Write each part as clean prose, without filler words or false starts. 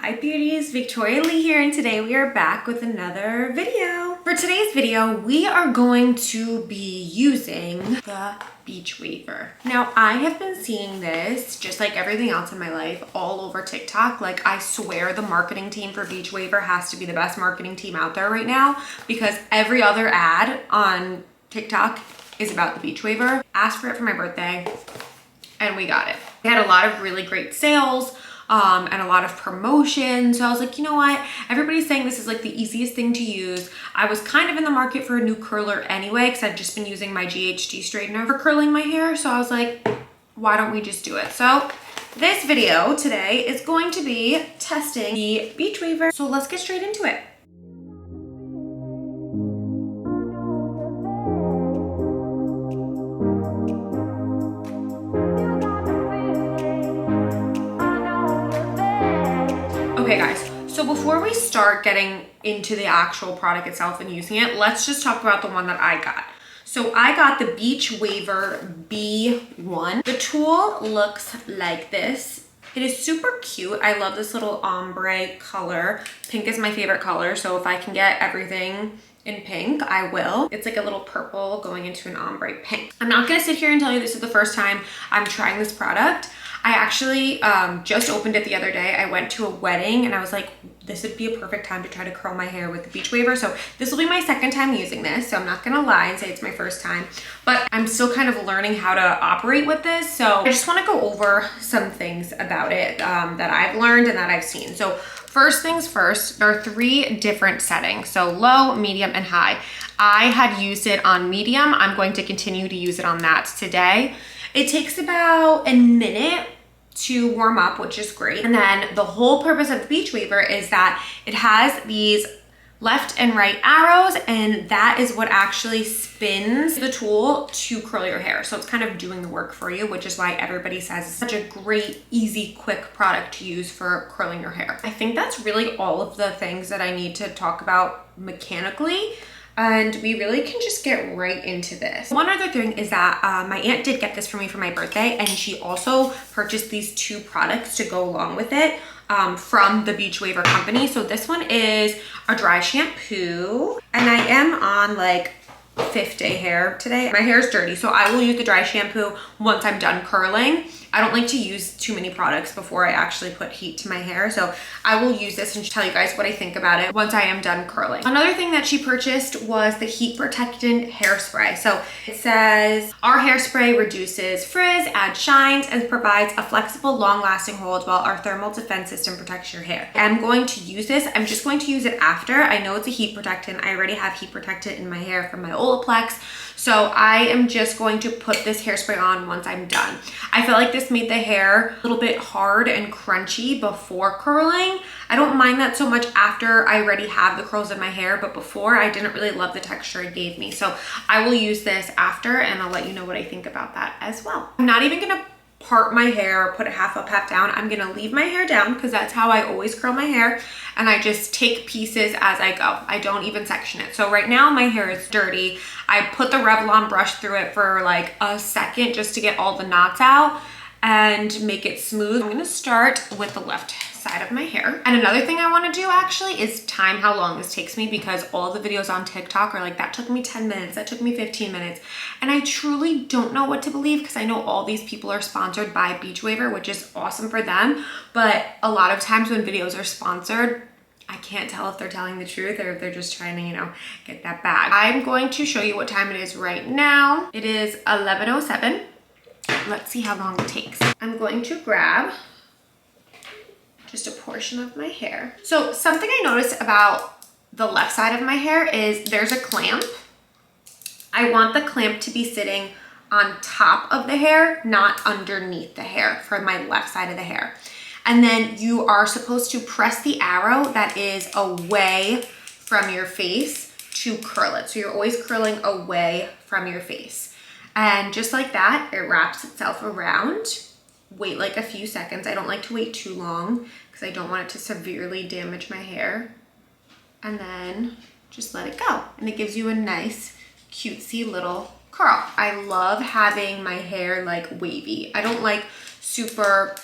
Hi beauties, Victoria Lee here, and today we are back with another video. For today's video, we are going to be using the Beach Waver. Now, I have been seeing this, just like everything else in my life, all over TikTok. Like, I swear the marketing team for Beach Waver has to be the best marketing team out there right now, because every other ad on TikTok is about the Beach Waver. Asked for it for my birthday, and we got it. We had a lot of really great sales, and a lot of promotion. So I was like, you know what? Everybody's saying this is like the easiest thing to use. I was kind of in the market for a new curler anyway, because I've just been using my GHD straightener for curling my hair. So I was like, why don't we just do it? So this video today is going to be testing the Beach Waver. So let's get straight into it. Okay guys, so before we start getting into the actual product itself and using it, let's just talk about the one that I got. So I got the Beach Waver B1. The tool looks like this. It is super cute. I love this little ombre color. Pink is my favorite color, so if I can get everything in pink, I will. It's like a little purple going into an ombre pink. I'm not gonna sit here and tell you this is the first time I'm trying this product. I actually just opened it the other day. I went to a wedding and I was like, this would be a perfect time to try to curl my hair with the Beach Waver. So this will be my second time using this. So I'm not gonna lie and say it's my first time, but I'm still kind of learning how to operate with this. So I just wanna go over some things about it that I've learned and that I've seen. So first things first, there are 3 different settings. So low, medium, and high. I had used it on medium. I'm going to continue to use it on that today. It takes about a minute to warm up, which is great. And then the whole purpose of the Beach Waver is that it has these left and right arrows, and that is what actually spins the tool to curl your hair. So it's kind of doing the work for you, which is why everybody says it's such a great, easy, quick product to use for curling your hair. I think that's really all of the things that I need to talk about mechanically. And we really can just get right into this. One other thing is that my aunt did get this for me for my birthday, and she also purchased these 2 products to go along with it from the Beach Waver company. So this one is a dry shampoo, and I am on like 5th day hair today. My hair is dirty, so I will use the dry shampoo once I'm done curling. I don't like to use too many products before I actually put heat to my hair. So I will use this and tell you guys what I think about it once I am done curling. Another thing that she purchased was the heat protectant hairspray. So it says, our hairspray reduces frizz, adds shines, and provides a flexible, long-lasting hold while our thermal defense system protects your hair. I'm going to use this. I'm just going to use it after. I know it's a heat protectant. I already have heat protectant in my hair from my Olaplex. So I am just going to put this hairspray on once I'm done. I feel like this made the hair a little bit hard and crunchy before curling. I don't mind that so much after I already have the curls in my hair, but before I didn't really love the texture it gave me. So I will use this after, and I'll let you know what I think about that as well. I'm not even gonna part my hair or put it half up, half down. I'm gonna leave my hair down because that's how I always curl my hair, and I just take pieces as I go. I don't even section it. So right now my hair is dirty. I put the Revlon brush through it for like a second just to get all the knots out and make it smooth. I'm gonna start with the left side of my hair. And another thing I wanna do actually is time how long this takes me, because all the videos on TikTok are like, that took me 10 minutes, that took me 15 minutes. And I truly don't know what to believe, because I know all these people are sponsored by Beach Waver, which is awesome for them. But a lot of times when videos are sponsored, I can't tell if they're telling the truth or if they're just trying to, you know, get that bag. I'm going to show you what time it is right now. It is 11:07. Let's see how long it takes. I'm going to grab just a portion of my hair. So something I noticed about the left side of my hair is there's a clamp. I want the clamp to be sitting on top of the hair, not underneath the hair, for my left side of the hair. And then you are supposed to press the arrow that is away from your face to curl it. So you're always curling away from your face. And just like that, it wraps itself around. Wait like a few seconds. I don't like to wait too long because I don't want it to severely damage my hair. And then just let it go. And it gives you a nice, cutesy little curl. I love having my hair like wavy. I don't like super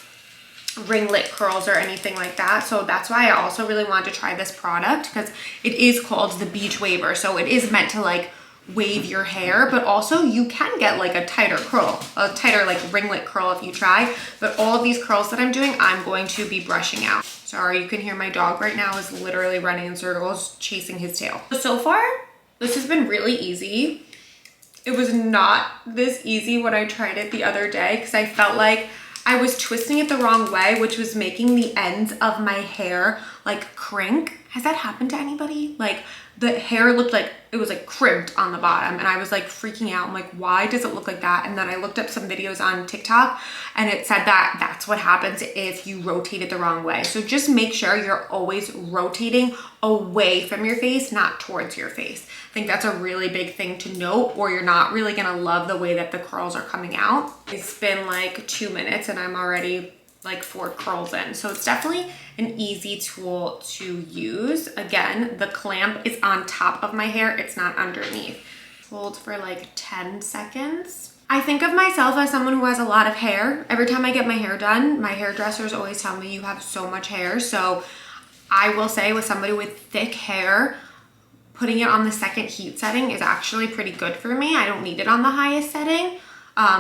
ringlet curls or anything like that. So that's why I also really wanted to try this product, because it is called the Beach Waver. So it is meant to like wave your hair, but also you can get like a tighter curl, a tighter like ringlet curl if you try. But all of these curls that I'm doing, I'm going to be brushing out. Sorry, you can hear my dog right now is literally running in circles, chasing his tail. So far, this has been really easy. It was not this easy when I tried it the other day, because I felt like I was twisting it the wrong way, which was making the ends of my hair like crink. Has that happened to anybody? Like the hair looked like it was like crimped on the bottom, and I was like freaking out. I'm like, why does it look like that? And then I looked up some videos on TikTok and it said that that's what happens if you rotate it the wrong way. So just make sure you're always rotating away from your face, not towards your face. I think that's a really big thing to note, or you're not really gonna love the way that the curls are coming out. It's been like 2 minutes and I'm already like 4 curls in. So it's definitely an easy tool to use. Again, the clamp is on top of my hair, it's not underneath. Hold for like 10 seconds. I think of myself as someone who has a lot of hair. Every time I get my hair done, my hairdressers always tell me you have so much hair. So I will say with somebody with thick hair, putting it on the second heat setting is actually pretty good for me. I don't need it on the highest setting.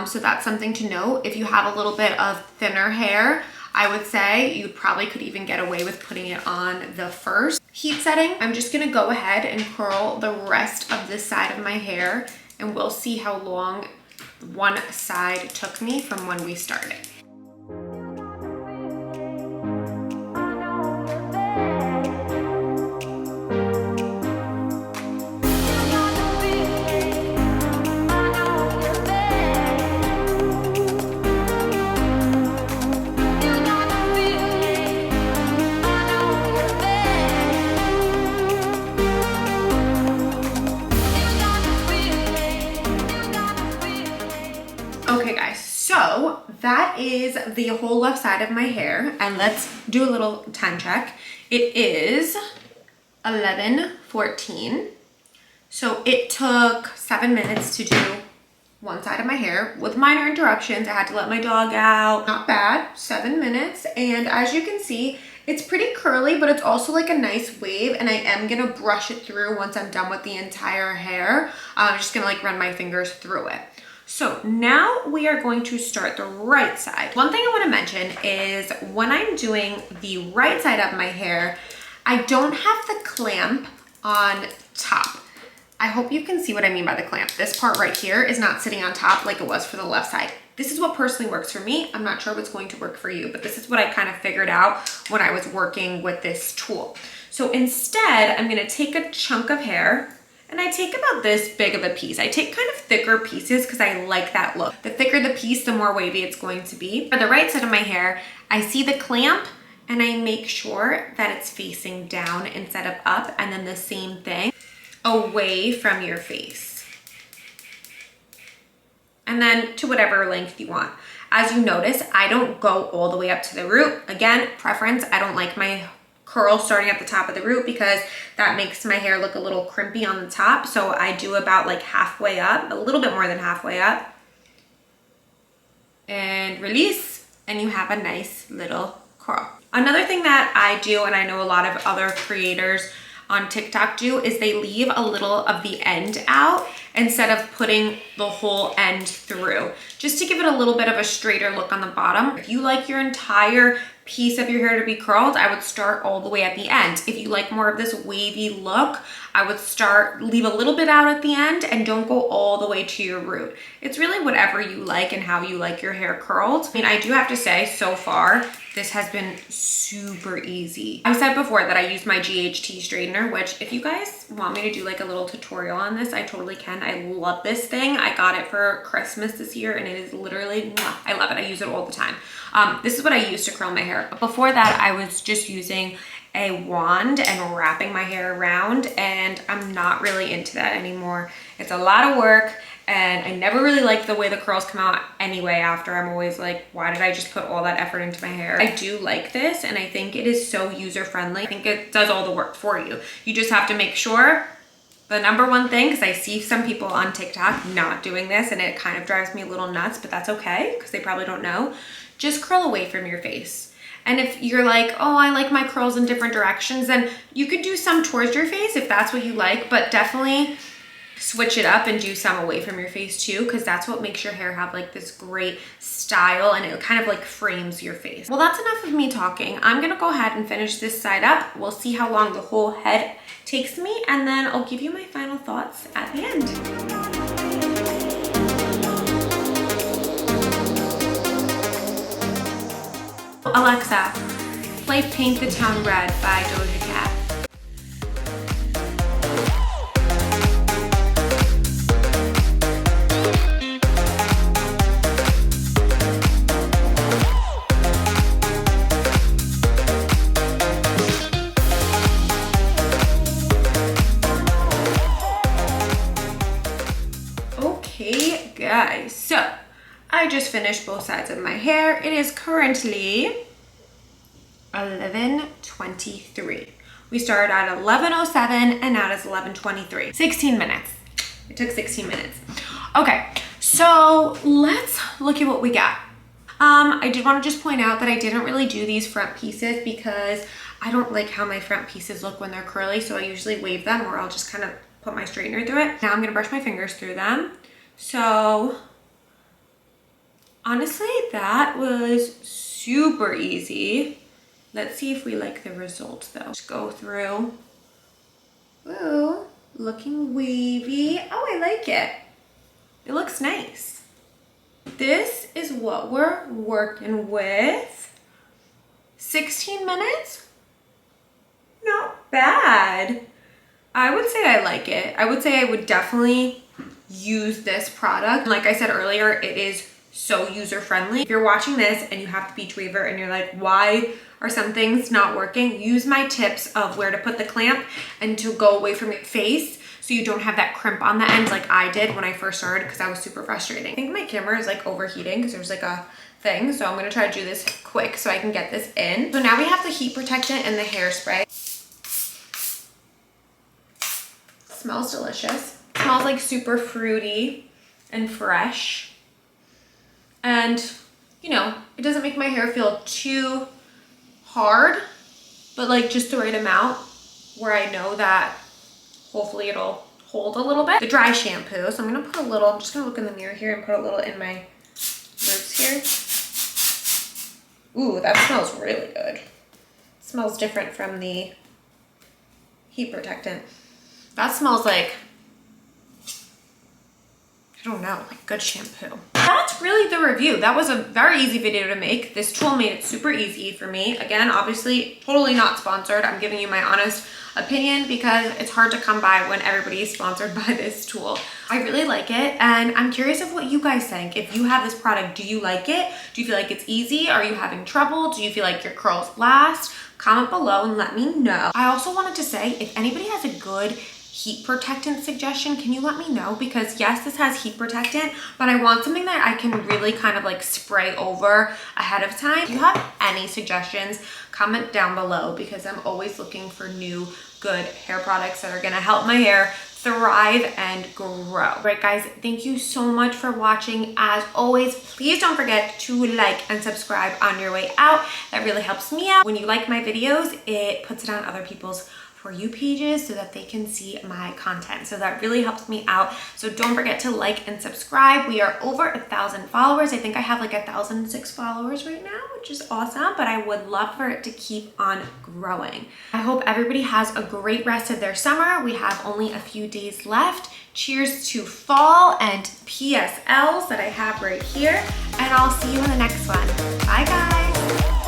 So that's something to note. If you have a little bit of thinner hair, I would say you probably could even get away with putting it on the first heat setting. I'm just gonna go ahead and curl the rest of this side of my hair, and we'll see how long one side took me from when we started. Okay guys, so that is the whole left side of my hair, and let's do a little time check. It is 11:14, so it took 7 minutes to do one side of my hair with minor interruptions. I had to let my dog out. Not bad, 7 minutes, and as you can see, it's pretty curly, but it's also like a nice wave, and I am gonna brush it through once I'm done with the entire hair. I'm just gonna like run my fingers through it. So now we are going to start the right side. One thing I want to mention is when I'm doing the right side of my hair, I don't have the clamp on top. I hope you can see what I mean by the clamp. This part right here is not sitting on top like it was for the left side. This is what personally works for me. I'm not sure if it's going to work for you, but this is what I kind of figured out when I was working with this tool. So instead, I'm going to take a chunk of hair, and I take about this big of a piece. I take kind of thicker pieces because I like that look. The thicker the piece, the more wavy it's going to be. For the right side of my hair, I see the clamp and I make sure that it's facing down instead of up, and then the same thing away from your face. And then to whatever length you want. As you notice, I don't go all the way up to the root. Again, preference, I don't like my curl starting at the top of the root because that makes my hair look a little crimpy on the top. So I do about like halfway up, a little bit more than halfway up, and release, and you have a nice little curl. Another thing that I do, and I know a lot of other creators on TikTok do, is they leave a little of the end out instead of putting the whole end through, just to give it a little bit of a straighter look on the bottom. If you like your entire piece of your hair to be curled, I would start all the way at the end. If you like more of this wavy look, I would leave a little bit out at the end and don't go all the way to your root. It's really whatever you like and how you like your hair curled. I mean, I do have to say, so far, this has been super easy. I said before that I use my GHT straightener, which if you guys want me to do like a little tutorial on this, I totally can. I love this thing. I got it for Christmas this year and it is literally, I love it. I use it all the time. This is what I use to curl my hair. But before that, I was just using a wand and wrapping my hair around, and I'm not really into that anymore. It's a lot of work, and I never really like the way the curls come out anyway after. I'm always like, why did I just put all that effort into my hair? I do like this, and I think it is so user-friendly. I think it does all the work for you. You just have to make sure, the number one thing, because I see some people on TikTok not doing this, and it kind of drives me a little nuts, but that's okay, because they probably don't know. Just curl away from your face. And if you're like, oh, I like my curls in different directions, then you could do some towards your face if that's what you like, but definitely switch it up and do some away from your face too, because that's what makes your hair have like this great style, and it kind of like frames your face. Well, that's enough of me talking. I'm gonna go ahead and finish this side up. We'll see how long the whole head takes me, and then I'll give you my final thoughts at the end. Alexa, play Paint the Town Red by Doja Cat. Okay, guys, so I just finished both sides of my hair. It is currently 11:23. We started at 11:07 and now it's 11:23. 16 minutes. It took 16 minutes. Okay, so let's look at what we got. I did want to just point out that I didn't really do these front pieces because I don't like how my front pieces look when they're curly, so I usually wave them, or I'll just kind of put my straightener through it. Now I'm gonna brush my fingers through them. So honestly, that was super easy. Let's see if we like the result though. Just go through. Ooh, looking wavy. Oh, I like it. It looks nice. This is what we're working with. 16 minutes? Not bad. I would say I like it. I would say I would definitely use this product. Like I said earlier, it is so user-friendly. If you're watching this and you have the beach waver and you're like, why are some things not working? Use my tips of where to put the clamp and to go away from your face so you don't have that crimp on the end like I did when I first started, because that was super frustrating. I think my camera is like overheating because there's like a thing, so I'm gonna try to do this quick so I can get this in. So now we have the heat protectant and the hairspray. Smells delicious. Smells like super fruity and fresh. And, you know, it doesn't make my hair feel too hard, but like just the right amount where I know that hopefully it'll hold a little bit. The dry shampoo, so I'm gonna put a little, I'm just gonna look in the mirror here and put a little in my roots here. Ooh, that smells really good. It smells different from the heat protectant. That smells like, I don't know, like good shampoo. That's really the review. That was a very easy video to make. This tool made it super easy for me. Again, obviously, totally not sponsored. I'm giving you my honest opinion because it's hard to come by when everybody is sponsored by this tool. I really like it, and I'm curious of what you guys think. If you have this product, do you like it? Do you feel like it's easy? Are you having trouble? Do you feel like your curls last? Comment below and let me know. I also wanted to say, if anybody has a good heat protectant suggestion, can you let me know? Because yes, this has heat protectant, but I want something that I can really kind of like spray over ahead of time. If you have any suggestions, comment down below, because I'm always looking for new good hair products that are gonna help my hair thrive and grow. Right guys, thank you so much for watching. As always, please don't forget to like and subscribe on your way out. That really helps me out. When you like my videos, it puts it on other people's For You pages so that they can see my content. So that really helps me out. So don't forget to like and subscribe. We are over 1,000 followers. I think I have like 1,006 followers right now, which is awesome, but I would love for it to keep on growing. I hope everybody has a great rest of their summer. We have only a few days left. Cheers to fall and PSLs that I have right here, and I'll see you in the next one. Bye guys.